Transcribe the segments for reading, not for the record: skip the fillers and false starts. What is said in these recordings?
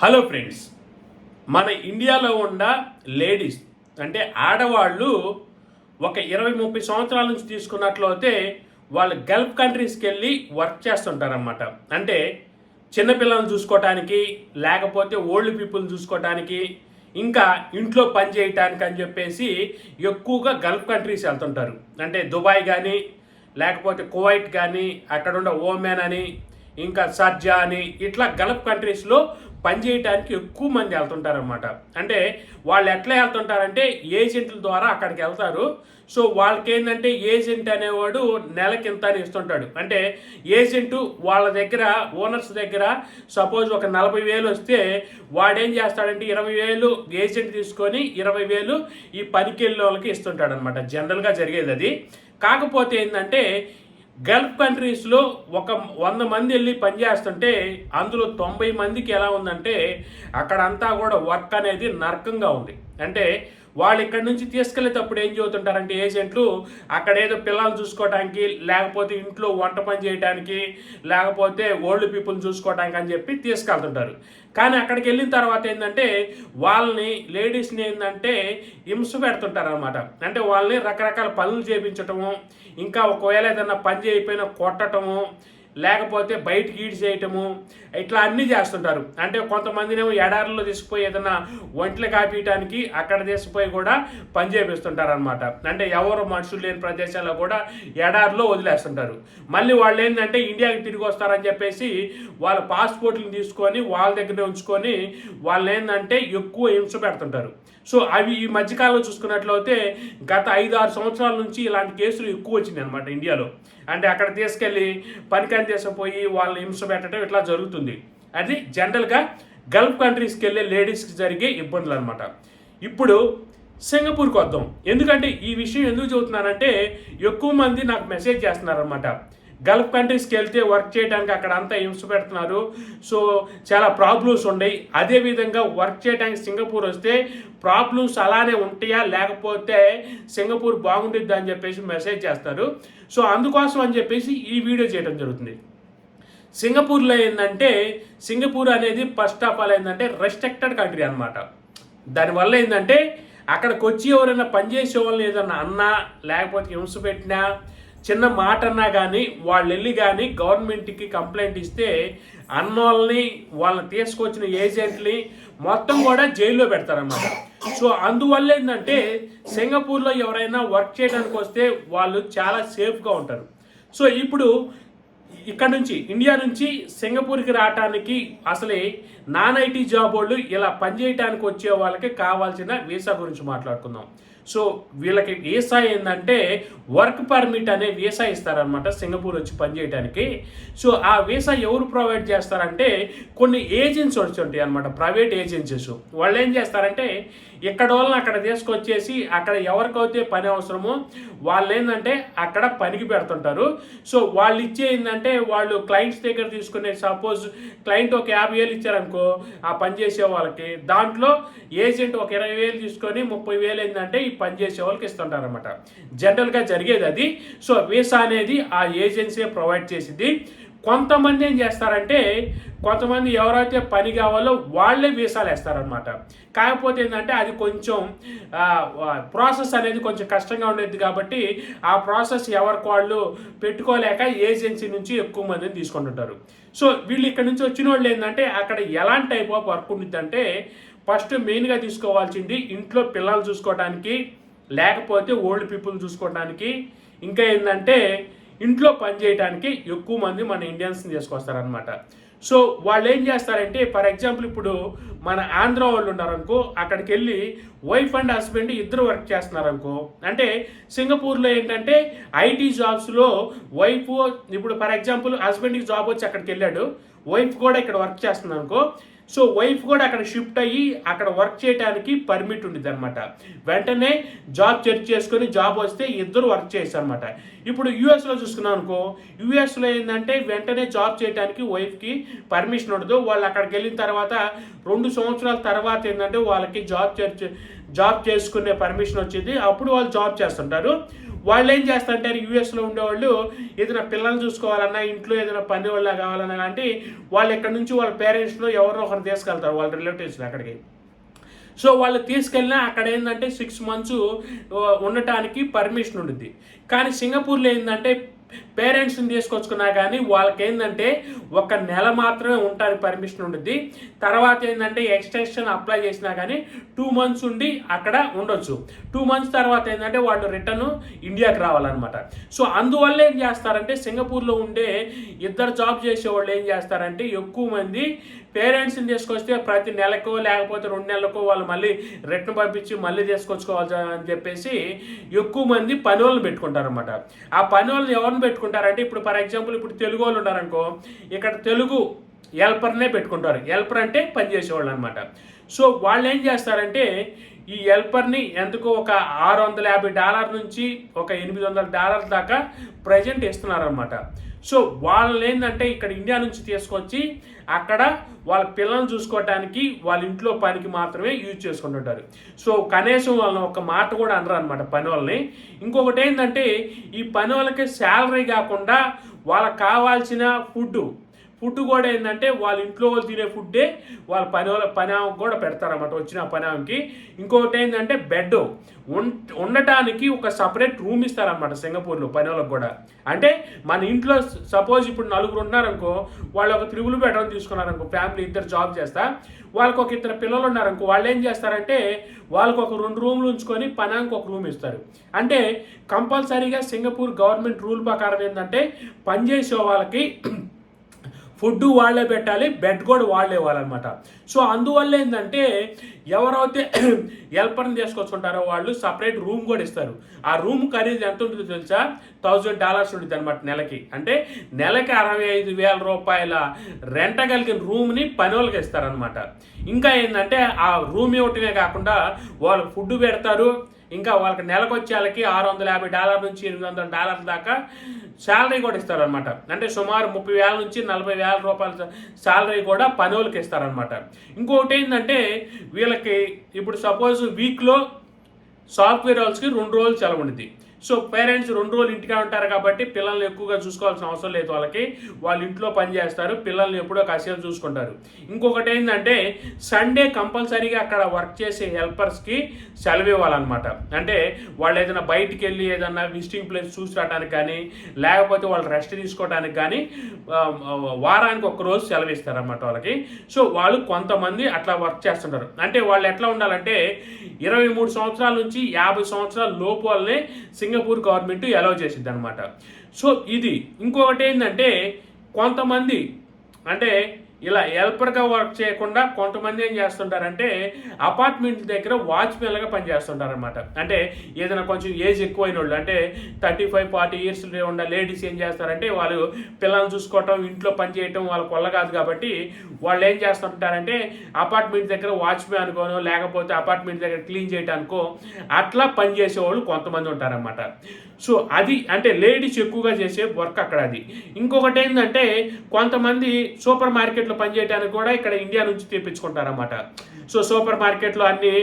Hello friends, మన ఇండియాలో ఉన్న లేడీస్ అంటే ఆడవాళ్ళు ఒక 20-30 సంవత్సరాల నుంచి తీసుకున్నట్లయితే వాళ్ళు గల్ఫ్ కంట్రీస్కి వెళ్ళి వర్క్ చేస్తుంటారన్నమాట. అంటే చిన్నపిల్లలను చూసుకోవటానికి, లేకపోతే ఓల్డ్ పీపుల్ చూసుకోవటానికి, ఇంకా ఇంట్లో పని చేయటానికి అని చెప్పేసి ఎక్కువగా గల్ఫ్ కంట్రీస్ వెళ్తుంటారు. అంటే దుబాయ్ కానీ, లేకపోతే కువైట్ కానీ, అక్కడ ఉన్న ఓమెన్ అని, ఇంకా షార్జా అని, ఇట్లా గల్ఫ్ కంట్రీస్లో పనిచేయడానికి ఎక్కువ మంది వెళ్తుంటారనమాట. అంటే వాళ్ళు ఎట్లా వెళ్తుంటారంటే ఏజెంట్ల ద్వారా అక్కడికి వెళ్తారు. సో వాళ్ళకి ఏంటంటే ఏజెంట్ అనేవాడు నెలకింత అని ఇస్తుంటాడు. అంటే ఏజెంటు వాళ్ళ దగ్గర, ఓనర్స్ దగ్గర సపోజ్ ఒక 40,000 వస్తే వాడేం చేస్తాడంటే 20,000 ఏజెంట్ తీసుకొని 20,000 ఈ పనికి వెళ్ళే వాళ్ళకి ఇస్తుంటాడు అనమాట. జనరల్గా జరిగేది అది. కాకపోతే ఏంటంటే గల్ఫ్ కంట్రీస్లో ఒక 100 మంది వెళ్ళి పనిచేస్తుంటే అందులో 90 మందికి ఎలా ఉందంటే అక్కడంతా కూడా వర్క్ అనేది నరకంగా ఉంది. అంటే వాళ్ళు ఇక్కడి నుంచి తీసుకెళ్ళేటప్పుడు ఏం చెబుతుంటారంటే ఏజెంట్లు అక్కడ ఏదో పిల్లలు చూసుకోవడానికి, లేకపోతే ఇంట్లో వంట పని చేయడానికి, లేకపోతే ఓల్డ్ పీపుల్ చూసుకోవడానికి అని చెప్పి తీసుకెళ్తుంటారు. కానీ అక్కడికి వెళ్ళిన తర్వాత ఏంటంటే వాళ్ళని, లేడీస్ని ఏంటంటే హింస పెడుతుంటారు అనమాట. అంటే వాళ్ళని రకరకాల పనులు చేయించటము, ఇంకా ఒకవేళ ఏదైనా పని చేయకపోయినా కొట్టటము, లేకపోతే బయటికి ఈడ్చేయటము, ఇట్లా అన్నీ చేస్తుంటారు. అంటే కొంతమందినేమో ఎడారుల్లో తీసుకుపోయి ఏదైనా ఒంట్లు కాపీయటానికి అక్కడ తీసుకుపోయి కూడా పని చేపిస్తుంటారు అనమాట. అంటే ఎవరు మనుషులు లేని ప్రదేశాల్లో కూడా ఎడారిలో వదిలేస్తుంటారు. మళ్ళీ వాళ్ళు ఏంటంటే ఇండియాకి తిరిగి వస్తారని చెప్పేసి వాళ్ళ పాస్పోర్ట్లను తీసుకొని వాళ్ళ దగ్గర ఉంచుకొని వాళ్ళు ఏంటంటే ఎక్కువ హింస పెడుతుంటారు. సో అవి ఈ మధ్యకాలంలో చూసుకున్నట్లయితే గత 5-6 సంవత్సరాల నుంచి ఇలాంటి కేసులు ఎక్కువ వచ్చినాయి అనమాట ఇండియాలో. అంటే అక్కడ తీసుకెళ్ళి పనికని తీసుకుపోయి వాళ్ళని హింస పెట్టడం ఇట్లా జరుగుతుంది. అది జనరల్గా గల్ఫ్ కంట్రీస్కి వెళ్ళే లేడీస్కి జరిగే ఇబ్బందులు అనమాట. ఇప్పుడు సింగపూర్కి వద్దాం. ఎందుకంటే ఈ విషయం ఎందుకు చెబుతున్నానంటే ఎక్కువ మంది నాకు మెసేజ్ చేస్తున్నారనమాట. గల్ఫ్ కంట్రీస్కి వెళ్తే వర్క్ చేయడానికి అక్కడ అంతా హింస పెడుతున్నారు, సో చాలా ప్రాబ్లమ్స్ ఉన్నాయి. అదేవిధంగా వర్క్ చేయడానికి సింగపూర్ వస్తే ప్రాబ్లమ్స్ అలానే ఉంటాయా, లేకపోతే సింగపూర్ బాగుంటుంది అని చెప్పేసి మెసేజ్ చేస్తారు. సో అందుకోసం అని చెప్పేసి ఈ వీడియో చేయడం జరుగుతుంది. సింగపూర్లో ఏంటంటే సింగపూర్ అనేది ఫస్ట్ ఆఫ్ ఆల్ ఏంటంటే రెస్ట్రిక్టెడ్ కంట్రీ అనమాట. దానివల్ల ఏంటంటే అక్కడికి వచ్చి ఎవరైనా పనిచేసే వాళ్ళని ఏదన్నా అన్నా, లేకపోతే హింస పెట్టినా, చిన్న మాట అన్నా కానీ వాళ్ళు వెళ్ళి కానీ గవర్నమెంట్కి కంప్లైంట్ ఇస్తే అన్నోళ్ళని, వాళ్ళని తీసుకొచ్చిన ఏజెంట్ని మొత్తం కూడా జైల్లో పెడతారన్నమాట. సో అందువల్ల ఏంటంటే సింగపూర్లో ఎవరైనా వర్క్ చేయడానికి వస్తే వాళ్ళు చాలా సేఫ్గా ఉంటారు. సో ఇప్పుడు ఇక్కడ నుంచి, ఇండియా నుంచి సింగపూర్కి రావడానికి అసలే నాన్ ఐటీ జాబ్ వాళ్ళు ఇలా పనిచేయడానికి వచ్చే వాళ్ళకి కావాల్సిన వీసా గురించి మాట్లాడుకుందాం. సో వీళ్ళకి వీసా ఏంటంటే వర్క్ పర్మిట్ అనే వీసా ఇస్తారనమాట సింగపూర్ వచ్చి పనిచేయడానికి. సో ఆ వీసా ఎవరు ప్రొవైడ్ చేస్తారంటే కొన్ని ఏజెన్సీ ఉంటాయి అనమాట, ప్రైవేట్ ఏజెన్సీస్. వాళ్ళు ఏం చేస్తారంటే ఇక్కడ వాళ్ళని అక్కడ తీసుకొచ్చేసి అక్కడ ఎవరికైతే పని అవసరమో వాళ్ళు ఏంటంటే అక్కడ పనికి పెడుతుంటారు. సో వాళ్ళు ఇచ్చే ఏంటంటే వాళ్ళు క్లయింట్స్ దగ్గర తీసుకునే, సపోజ్ క్లయింట్ ఒక 50,000 ఇచ్చారనుకో ఆ పని చేసే వాళ్ళకి, దాంట్లో ఏజెంట్ ఒక 20,000 తీసుకొని 30,000 ఏంటంటే ఈ పని చేసే వాళ్ళకి ఇస్తుంటారు అనమాట. జనరల్గా జరిగేది అది. సో వీసా అనేది ఆ ఏజెన్సీ ప్రొవైడ్ చేసింది. కొంతమంది ఏం చేస్తారంటే కొంతమంది ఎవరైతే పని కావాలో వాళ్ళే వీసాలు వేస్తారనమాట. కాకపోతే ఏంటంటే అది కొంచెం ప్రాసెస్ అనేది కొంచెం కష్టంగా ఉండేది కాబట్టి ఆ ప్రాసెస్ ఎవరికి వాళ్ళు పెట్టుకోలేక ఏజెన్సీ నుంచి ఎక్కువ మందిని తీసుకుంటుంటారు. సో వీళ్ళు ఇక్కడ నుంచి వచ్చిన వాళ్ళు ఏంటంటే అక్కడ ఎలాంటి టైప్ ఆఫ్ వర్క్ ఉంటుందంటే ఫస్ట్ మెయిన్గా తీసుకోవాల్సింది ఇంట్లో పిల్లలు చూసుకోవడానికి, లేకపోతే ఓల్డ్ పీపుల్ చూసుకోవడానికి, ఇంకా ఏంటంటే ఇంట్లో పని చేయడానికి ఎక్కువ మంది మన ఇండియన్స్ని తీసుకొస్తారనమాట. సో వాళ్ళు ఏం చేస్తారంటే ఫర్ ఎగ్జాంపుల్ ఇప్పుడు మన ఆంధ్ర వాళ్ళు ఉన్నారనుకో, అక్కడికి వెళ్ళి వైఫ్ అండ్ హస్బెండ్ ఇద్దరు వర్క్ చేస్తున్నారనుకో, అంటే సింగపూర్లో ఏంటంటే ఐటీ జాబ్స్లో వైఫ్, ఇప్పుడు ఫర్ ఎగ్జాంపుల్ హస్బెండ్కి జాబ్ వచ్చి అక్కడికి వెళ్ళాడు, వైఫ్ కూడా ఇక్కడ వర్క్ చేస్తుంది అనుకో, సో వైఫ్ కూడా అక్కడ షిఫ్ట్ అయ్యి అక్కడ వర్క్ చేయడానికి పర్మిట్ ఉంటుంది అనమాట. వెంటనే జాబ్ చెక్ చేసుకొని జాబ్ వస్తే ఇద్దరు వర్క్ చేస్తారు అనమాట. ఇప్పుడు యూఎస్లో చూసుకున్నాం అనుకో, యూఎస్లో ఏంటంటే వెంటనే జాబ్ చేయడానికి వైఫ్కి పర్మిషన్ ఉండదు. వాళ్ళు అక్కడికి వెళ్ళిన తర్వాత 2 సంవత్సరాల తర్వాత ఏంటంటే వాళ్ళకి జాబ్ చేసుకునే పర్మిషన్ వచ్చింది, అప్పుడు వాళ్ళు జాబ్ చేస్తుంటారు. వాళ్ళు ఏం చేస్తారంటే యూఎస్లో ఉండేవాళ్ళు ఏదైనా పిల్లలు చూసుకోవాలన్నా ఇంట్లో ఏదైనా పని వాళ్ళ కావాలన్నా కానీ వాళ్ళు ఇక్కడ నుంచి వాళ్ళ పేరెంట్స్లో ఎవరో ఒకరు తీసుకెళ్తారు వాళ్ళ రిలేటివ్స్ని అక్కడికి. సో వాళ్ళు తీసుకెళ్ళినా అక్కడ ఏంటంటే 6 months ఉండటానికి పర్మిషన్ ఉంటుంది. కానీ సింగపూర్లో ఏంటంటే పేరెంట్స్ని తీసుకొచ్చుకున్నా కానీ వాళ్ళకి ఏంటంటే 1 నెల మాత్రమే ఉండటానికి పర్మిషన్ ఉంటుంది. తర్వాత ఏంటంటే ఎక్స్టెన్షన్ అప్లై చేసినా కానీ 2 months ఉండి అక్కడ ఉండొచ్చు. 2 months తర్వాత ఏంటంటే వాళ్ళు రిటర్న్ ఇండియాకి రావాలన్నమాట. సో అందువల్ల ఏం చేస్తారంటే సింగపూర్లో ఉండే ఇద్దరు జాబ్ చేసేవాళ్ళు ఏం చేస్తారంటే ఎక్కువ మంది పేరెంట్స్ని తీసుకొస్తే ప్రతి నెలకో లేకపోతే 2 నెలలకో వాళ్ళు మళ్ళీ రిటర్న్ పంపించి మళ్ళీ తీసుకొచ్చుకోవాలి అని చెప్పేసి ఎక్కువ మంది పని వాళ్ళని పెట్టుకుంటారనమాట. ఆ పని వాళ్ళని ఎవరిని పెట్టుకుంటారంటే ఇప్పుడు ఫర్ ఎగ్జాంపుల్ ఇప్పుడు తెలుగు వాళ్ళు ఉన్నారనుకో, ఇక్కడ తెలుగు హెల్పర్నే పెట్టుకుంటారు. హెల్పర్ అంటే పని చేసేవాళ్ళు అనమాట. సో వాళ్ళు ఏం చేస్తారంటే ఈ హెల్పర్ని ఎందుకో ఒక $650 నుంచి ఒక $800 దాకా ప్రజెంట్ ఇస్తున్నారనమాట. సో వాళ్ళని ఏంటంటే ఇక్కడ ఇండియా నుంచి తీసుకొచ్చి అక్కడ వాళ్ళ పిల్లల్ని చూసుకోవటానికి వాళ్ళ ఇంట్లో పనికి మాత్రమే యూజ్ చేసుకుంటుంటారు. సో కనీసం వాళ్ళని ఒక మాట కూడా అనరు అనమాట పని వాళ్ళని. ఇంకొకటి ఏంటంటే ఈ పని వాళ్ళకి శాలరీ కాకుండా వాళ్ళకి కావాల్సిన ఫుడ్ కూడా ఏంటంటే వాళ్ళ ఇంట్లో వాళ్ళు తినే ఫుడ్డే వాళ్ళ పని ఆమెకు కూడా పెడతారన్నమాట వచ్చిన పని ఆమెకి. ఇంకొకటి ఏంటంటే బెడ్ ఉండటానికి ఒక సపరేట్ రూమ్ ఇస్తారన్నమాట సింగపూర్లో పని వాళ్ళకి కూడా. అంటే మన ఇంట్లో సపోజ్ ఇప్పుడు 4 ఉన్నారనుకో, వాళ్ళు ఒక 3 బెడ్రూమ్ తీసుకున్నారనుకో, ఫ్యామిలీ ఇద్దరు జాబ్ చేస్తా, వాళ్ళకి ఒక 2 పిల్లలు ఉన్నారనుకో, వాళ్ళు ఏం చేస్తారంటే వాళ్ళకి ఒక 2 రూమ్లు ఉంచుకొని పనానికి ఒక రూమ్ ఇస్తారు. అంటే కంపల్సరీగా సింగపూర్ గవర్నమెంట్ రూల్ ప్రకారం ఏంటంటే పనిచేసే వాళ్ళకి ఫుడ్ వాళ్ళే పెట్టాలి, బెడ్ కూడా వాళ్ళే ఇవ్వాలన్నమాట. సో అందువల్ల ఏంటంటే ఎవరైతే హెల్పర్ని తీసుకొచ్చుకుంటారో వాళ్ళు సపరేట్ రూమ్ కూడా ఇస్తారు. ఆ రూమ్ ఖరీదు ఎంత ఉంటుందో తెలుసా? $1,000 ఉంటుంది అనమాట నెలకి. అంటే నెలకి $65,000 రెంట కలిగిన రూమ్ని పని వాళ్ళకి ఇస్తారనమాట. ఇంకా ఏంటంటే ఆ రూమ్ ఇవ్వటమే కాకుండా వాళ్ళకి ఫుడ్ పెడతారు. ఇంకా వాళ్ళకి నెలకు వచ్చే వాళ్ళకి $650 నుంచి $800 దాకా శాలరీ కూడా ఇస్తారనమాట. అంటే సుమారు 30,000 నుంచి 40,000 రూపాయల శాలరీ కూడా పని వాళ్ళకి ఇస్తారనమాట. ఇంకొకటి ఏంటంటే వీళ్ళకి ఇప్పుడు సపోజ్ వీక్లో సాఫ్ట్వేర్ హౌస్కి 2 రోజులు సెలవు ఉంటుంది. సో పేరెంట్స్ 2 రోజులు ఇంటిగా ఉంటారు కాబట్టి పిల్లల్ని ఎక్కువగా చూసుకోవాల్సిన అవసరం లేదు వాళ్ళకి. వాళ్ళు ఇంట్లో పని చేస్తారు, పిల్లల్ని ఎప్పుడో కాసేపు చూసుకుంటారు. ఇంకొకటి ఏంటంటే సండే కంపల్సరీగా అక్కడ వర్క్ చేసే హెల్పర్స్కి సెలవు ఇవ్వాలన్నమాట. అంటే వాళ్ళు ఏదైనా బయటికి వెళ్ళి ఏదైనా విజిటింగ్ ప్లేస్ చూసి రావడానికి కానీ లేకపోతే వాళ్ళు రెస్ట్ తీసుకోవడానికి కానీ వారానికి 1 రోజు సెలవు ఇస్తారన్నమాట వాళ్ళకి. సో వాళ్ళు కొంతమంది అట్లా వర్క్ చేస్తుంటారు. అంటే వాళ్ళు ఎట్లా ఉండాలంటే 23 సంవత్సరాల నుంచి 50 సంవత్సరాల లోపు వాళ్ళని సింగపూర్ గవర్నమెంట్ అలౌ చేసింది అనమాట. సో ఇది ఇంకొకటి ఏంటంటే కొంతమంది అంటే ఇలా హెల్పర్గా వర్క్ చేయకుండా కొంతమంది ఏం చేస్తుంటారంటే అపార్ట్మెంట్ దగ్గర వాచ్మెన్గా పనిచేస్తుంటారు అనమాట. అంటే ఏదైనా కొంచెం ఏజ్ ఎక్కువైన వాళ్ళు అంటే 35-40 years ఉన్న లేడీస్ ఏం చేస్తారంటే వాళ్ళు పిల్లల్ని చూసుకోవటం ఇంట్లో పని చేయటం వాళ్ళకి వల్ల కాదు కాబట్టి వాళ్ళు ఏం చేస్తుంటారంటే అపార్ట్మెంట్ దగ్గర వాచ్మెన్ అనుకోనో లేకపోతే అపార్ట్మెంట్ దగ్గర క్లీన్ చేయటానికో అట్లా పనిచేసేవాళ్ళు కొంతమంది ఉంటారన్నమాట. సో అది అంటే లేడీస్ ఎక్కువగా చేసే వర్క్ అక్కడ అది. ఇంకొకటి ఏంటంటే కొంతమంది సూపర్ మార్కెట్లో పనిచేయడానికి కూడా ఇక్కడ ఇండియా నుంచి తెప్పించుకుంటారన్నమాట. సో సూపర్ మార్కెట్లో అన్నీ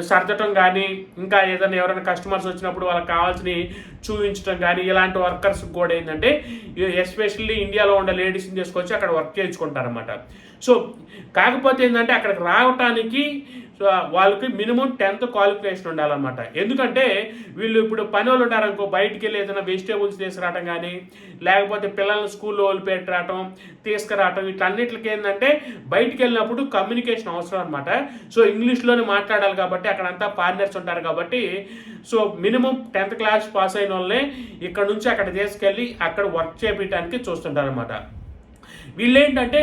సర్దటం కానీ ఇంకా ఏదైనా ఎవరైనా కస్టమర్స్ వచ్చినప్పుడు వాళ్ళకి కావాల్సినవి చూపించడం కానీ ఇలాంటి వర్కర్స్ కూడా ఏంటంటే ఎస్పెషల్లీ ఇండియాలో ఉండే లేడీస్ని తీసుకొచ్చి అక్కడ వర్క్ చేయించుకుంటారన్నమాట. సో కాకపోతే ఏంటంటే అక్కడికి రావటానికి వాళ్ళకి మినిమం 10th క్వాలిఫికేషన్ ఉండాలన్నమాట. ఎందుకంటే వీళ్ళు ఇప్పుడు పని వాళ్ళు ఉంటారనుకో, బయటికి వెళ్ళి ఏదైనా వెజిటేబుల్స్ తీసుకురావటం కానీ లేకపోతే పిల్లల్ని స్కూల్లో వదిలిపెట్టడం తీసుకురావటం వీటన్నిటికి ఏంటంటే బయటికి వెళ్ళినప్పుడు కమ్యూనికేషన్ అవసరం అనమాట. సో ఇంగ్లీష్లోనే మాట్లాడాలి కాబట్టి అక్కడంతా ఫారినర్స్ ఉంటారు కాబట్టి so minimum 10th class pass అయిన వాళ్ళని ఇక్కడ నుంచి అక్కడ తీసుకెళ్ళి అక్కడ వర్క్ చేయించడానికి చూస్తుంటారు అనమాట. వీళ్ళేంటంటే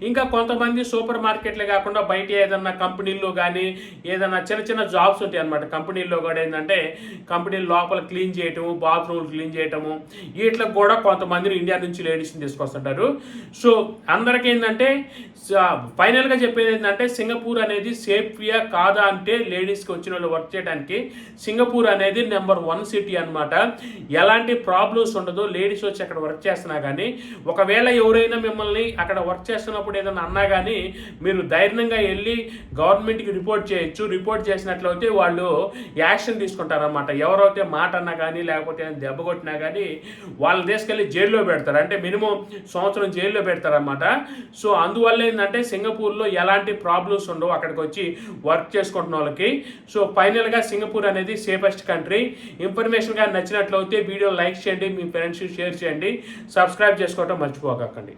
ఇంకా కొంతమంది సూపర్ మార్కెట్లే కాకుండా బయట ఏదన్నా కంపెనీల్లో కానీ ఏదైనా చిన్న చిన్న జాబ్స్ ఉంటాయి అనమాట. కంపెనీల్లో కూడా ఏంటంటే కంపెనీల లోపల క్లీన్ చేయటము, బాత్రూమ్ క్లీన్ చేయటము వీటికి కూడా కొంతమందిని ఇండియా నుంచి లేడీస్ని తీసుకొస్తుంటారు. సో అందరికీ ఏంటంటే ఫైనల్గా చెప్పేది ఏంటంటే సింగపూర్ అనేది సేఫ్గా కాదా అంటే లేడీస్కి వచ్చిన వాళ్ళు వర్క్ చేయడానికి సింగపూర్ అనేది నెంబర్ 1 సిటీ అనమాట. ఎలాంటి ప్రాబ్లమ్స్ ఉండదు లేడీస్ వచ్చి అక్కడ వర్క్ చేస్తున్నా కానీ. ఒకవేళ ఎవరైనా మిమ్మల్ని మిమ్మల్ని అక్కడ వర్క్ చేస్తున్నప్పుడు ఏదైనా అన్నా కానీ మీరు ధైర్యంగా వెళ్ళి గవర్నమెంట్కి రిపోర్ట్ చేయొచ్చు. రిపోర్ట్ చేసినట్లయితే వాళ్ళు యాక్షన్ తీసుకుంటారన్నమాట. ఎవరైతే మాట అన్నా కానీ లేకపోతే దెబ్బ కొట్టినా కానీ వాళ్ళని తీసుకెళ్ళి జైల్లో పెడతారు. అంటే మినిమం సంవత్సరం జైల్లో పెడతారన్నమాట. సో అందువల్ల ఏంటంటే సింగపూర్లో ఎలాంటి ప్రాబ్లమ్స్ ఉండవు అక్కడికి వచ్చి వర్క్ చేసుకుంటున్న వాళ్ళకి. సో ఫైనల్గా సింగపూర్ అనేది సేఫెస్ట్ కంట్రీ. ఇన్ఫర్మేషన్ కానీ నచ్చినట్లయితే వీడియో లైక్ చేయండి, మీ ఫ్రెండ్స్ షేర్ చేయండి, సబ్స్క్రైబ్ చేసుకోవటం మర్చిపోకండి.